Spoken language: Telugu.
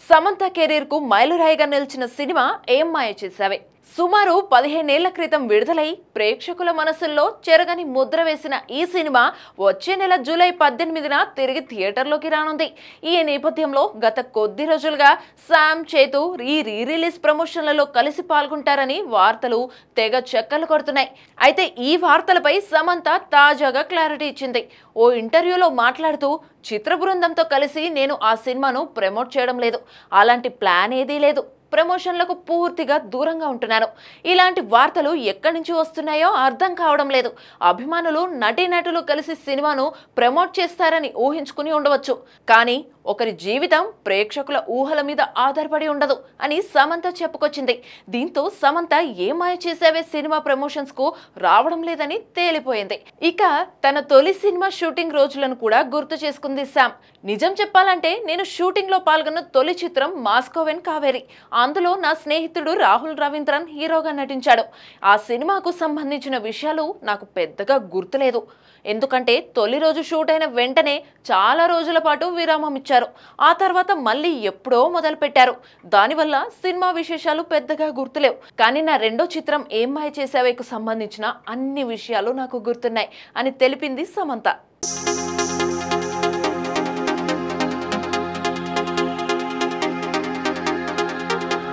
సమంత కెరీర్ కు మైలురాయిగా నిలిచిన సినిమా ఏం మాయ చేసావే. సుమారు 15 ఏళ్ల క్రితం విడుదలై ప్రేక్షకుల మనసుల్లో చెరగని ముద్ర వేసిన ఈ సినిమా వచ్చే నెల జూలై 18న తిరిగి థియేటర్లోకి రానుంది. ఈ నేపథ్యంలో గత కొద్ది రోజులుగా శామ్ చేతు రీ రిలీజ్ ప్రమోషన్లలో కలిసి పాల్గొంటారని వార్తలు తెగ చెక్కలు కొడుతున్నాయి. అయితే ఈ వార్తలపై సమంత తాజాగా క్లారిటీ ఇచ్చింది. ఓ ఇంటర్వ్యూలో మాట్లాడుతూ చిత్ర బృందంతో కలిసి నేను ఆ సినిమాను ప్రమోట్ చేయడం లేదు, అలాంటి ప్లాన్ ఏదీ లేదు, ప్రమోషన్లకు పూర్తిగా దూరంగా ఉంటున్నాను. ఇలాంటి వార్తలు ఎక్కడి నుంచి వస్తున్నాయో అర్థం కావడం లేదు. అభిమానులు నటీనటులు కలిసి సినిమాను ప్రమోట్ చేస్తారని ఊహించుకుని ఉండవచ్చు, కానీ ఒకరి జీవితం ప్రేక్షకుల ఊహల మీద ఆధారపడి ఉండదు అని సమంత చెప్పుకొచ్చింది. దీంతో సమంత ఏ మాయ చేసావే సినిమా ప్రమోషన్స్ కు రావడం లేదని తేలిపోయింది. ఇక తన తొలి సినిమా షూటింగ్ రోజులను కూడా గుర్తు చేసుకుంది శామ్. నిజం చెప్పాలంటే నేను షూటింగ్ లో పాల్గొన్న తొలి చిత్రం మాస్కోవెన్ కావేరి. అందులో నా స్నేహితుడు రాహుల్ రవీంద్రన్ హీరోగా నటించాడు. ఆ సినిమాకు సంబంధించిన విషయాలు నాకు పెద్దగా గుర్తులేదు, ఎందుకంటే తొలి రోజు షూట్ అయిన వెంటనే చాలా రోజుల పాటు విరామం ఇచ్చారు. ఆ తర్వాత మళ్ళీ ఎప్పుడో మొదలు పెట్టారు. దానివల్ల సినిమా విశేషాలు పెద్దగా గుర్తులేవు. కానీ నా రెండో చిత్రం ఏం మాయ చేసావేకు సంబంధించిన అన్ని విషయాలు నాకు గుర్తున్నాయి అని తెలిపింది సమంత.